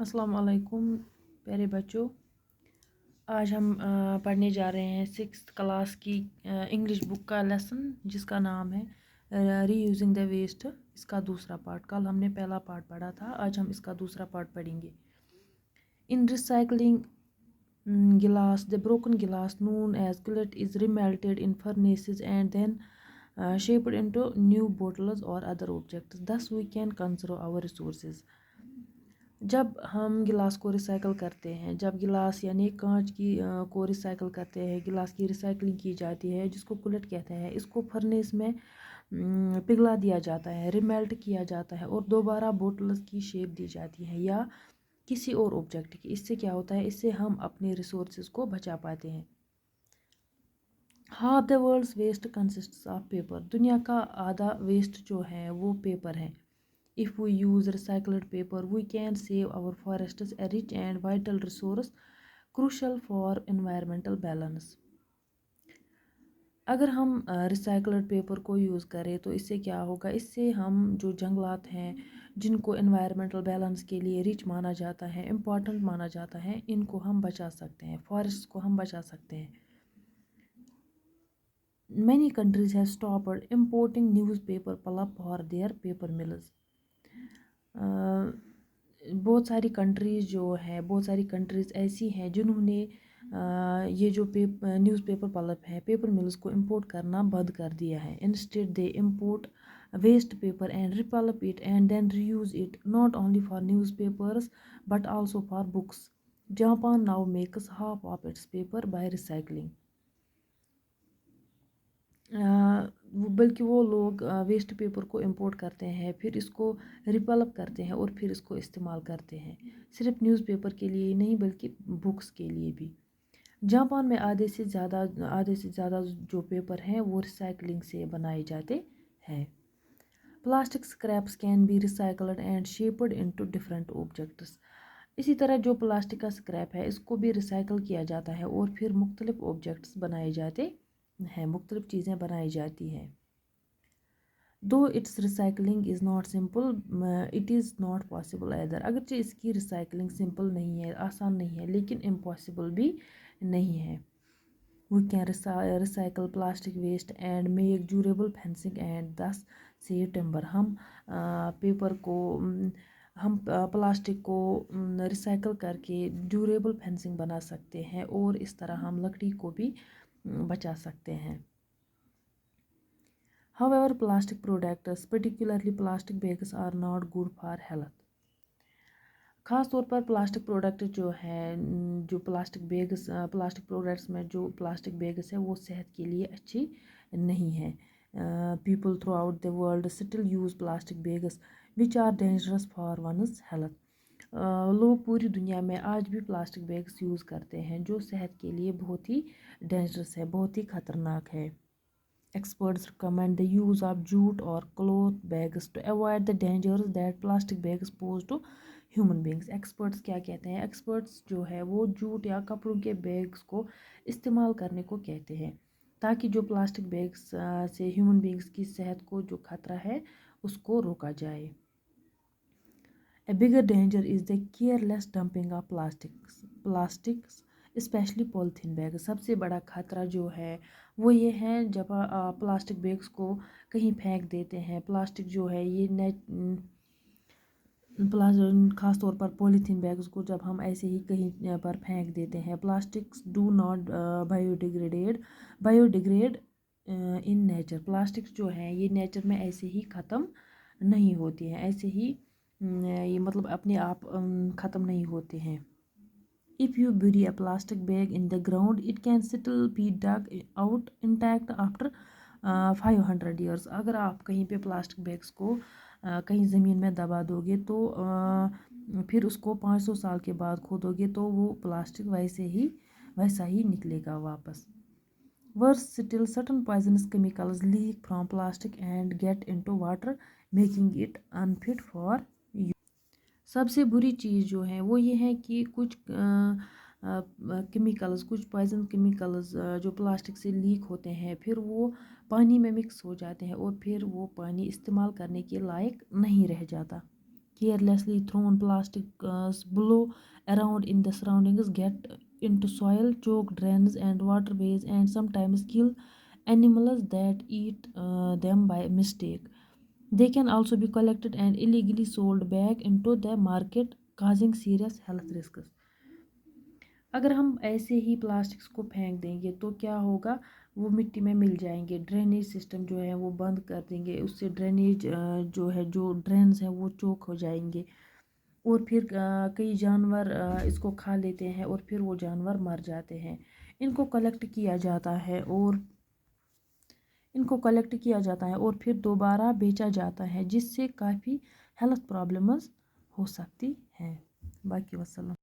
अस्सलाम वालेकुम प्यारे बच्चों। आज हम पढ़ने जा रहे हैं 6th क्लास की इंग्लिश बुक का लेसन जिसका नाम है रीयूजिंग द वेस्ट। इसका दूसरा पार्ट, कल हमने पहला पार्ट पढ़ा था, आज हम इसका दूसरा पार्ट पढ़ेंगे। इन recycling glass, the broken glass known as gullet is remelted in furnaces and then shaped into new bottles or other objects. Thus we can conserve our resources. जब हम गिलास को रिसाइकल करते हैं, जब गिलास यानी कांच की को रिसाइकल करते हैं, गिलास की रिसाइकलिंग की जाती है जिसको कुलेट कहते हैं, इसको फर्नेस में पिघला दिया जाता है, रिमेल्ट किया जाता है और दोबारा बोतल्स की शेप दी जाती है या किसी और ऑब्जेक्ट की। इससे क्या होता है, इससे हम अपने रिसोर्सेज को बचा पाते हैं। Half the world's waste consists of paper. दुनिया का आधा वेस्ट जो है वो पेपर है। If we use recycled paper, we can save our forests, a rich and vital resource crucial for environmental balance. अगर हम रिसाइकल्ड पेपर को यूज़ करें तो इससे क्या होगा, इससे हम जो जंगलात हैं जिनको एनवायरमेंटल बैलेंस के लिए रिच माना जाता है, इम्पॉर्टेंट माना जाता है, इनको हम बचा सकते हैं, फॉरेस्ट को हम बचा सकते हैं। Many countries have stopped importing newspaper pulp for their paper mills. बहुत सारी कंट्रीज़ ऐसी हैं जिन्होंने ये जो न्यूज़पेपर पल्प है, पेपर मिल्स को इंपोर्ट करना बंद कर दिया है। Instead they import waste paper and repulp it and then reuse it not only for newspapers but also for books. Japan now makes half of its paper by recycling. बल्कि वो लोग waste paper को import करते हैं, फिर इसको रिपल्प करते हैं और फिर इसको इस्तेमाल करते हैं, सिर्फ न्यूज़पेपर के लिए ही नहीं बल्कि बुक्स के लिए भी। जापान में आधे से ज़्यादा जो पेपर हैं वो रिसाइकलिंग से बनाए जाते हैं। Plastic scraps can be recycled and shaped into different objects. इसी तरह जो प्लास्टिक का स्क्रैप है इसको भी रिसाइकल किया जाता है और फिर मुख्तलिफ ऑब्जेक्ट्स बनाए जाते हैं, मुख्तलिफ चीज़ें बनाई जाती हैं। दो it's recycling is not simple it is not possible either. अगरचे इसकी रिसाइकलिंग सिंपल नहीं है, आसान नहीं है, लेकिन इम्पॉसिबल भी नहीं है। We can recycle plastic waste and make durable fencing and thus save timber. हम पेपर को हम प्लास्टिक को रिसाइकल करके ड्यूरेबल फेंसिंग बना सकते हैं और इस तरह हम लकड़ी को भी बचा सकते हैं। However, plastic products, particularly plastic bags, are not good for health. ख़ास तौर पर प्लास्टिक प्रोडक्ट जो है, जो प्लास्टिक प्रोडक्ट्स में जो प्लास्टिक बैग्स है वो सेहत के लिए अच्छी नहीं है। People throughout the world still use plastic bags which are dangerous for one's health. लोग पूरी दुनिया में आज भी प्लास्टिक बैग्स यूज़ करते हैं जो सेहत के लिए बहुत ही डेंजरस है, बहुत ही ख़तरनाक है। Experts recommend the use of jute or cloth bags to avoid the dangers that plastic bags pose to human beings. Experts क्या कहते हैं? Experts जो है वो जूट या कपड़ों के बैग्स को इस्तेमाल करने को कहते हैं ताकि जो प्लास्टिक बैग्स से ह्यूमन बींग्स की सेहत को जो खतरा है उसको रोका जाए। A bigger danger is the careless dumping of plastics specially polythene bag. सबसे बड़ा खतरा जो है वो ये है जब प्लास्टिक बैग्स को कहीं फेंक देते हैं। प्लास्टिक जो है ये खास तौर पर पॉलीथीन बैग्स को जब हम ऐसे ही कहीं पर फेंक देते हैं। Plastics do not biodegrade in nature. Plastics जो है ये नेचर में ऐसे ही ख़त्म नहीं होती हैं, ऐसे ही ये मतलब अपने आप ख़त्म नहीं होते हैं। If you bury a plastic bag in the ground, it can still be dug out intact after 500 years. अगर आप कहीं पे प्लास्टिक बैग्स को कहीं ज़मीन में दबा दोगे तो फिर उसको 500 साल के बाद खोदोगे तो वो प्लास्टिक वैसा ही निकलेगा वापस। Worse still, certain poisonous chemicals leak from plastic and get into water, making it unfit for use. सबसे बुरी चीज़ जो है वो ये है कि कुछ केमिकल्स, कुछ पॉइजन केमिकल्स जो प्लास्टिक से लीक होते हैं फिर वो पानी में मिक्स हो जाते हैं और फिर वो पानी इस्तेमाल करने के लायक नहीं रह जाता। carelessly thrown plastic blow around in the surroundings, get into soil, choke drains and waterways, and sometimes kill animals that eat them by mistake. They can also be collected and illegally sold back into the market, causing serious health risks. اگر ہم ایسے ہی plastics کو پھینک دیں گے تو کیا ہوگا، وہ مٹی میں مل جائیں گے، ڈرینیج سسٹم جو ہے وہ بند کر دیں گے، اس سے ڈرینیج جو ہے جو ڈرینز ہیں وہ چوک ہو جائیں گے، اور پھر کئی جانور اس کو کھا لیتے ہیں اور پھر وہ جانور مر جاتے ہیں۔ ان کو کلیکٹ کیا جاتا ہے اور پھر دوبارہ بیچا جاتا ہے، جس سے کافی ہیلتھ پرابلمز ہو سکتی ہیں۔ باقی وسلام۔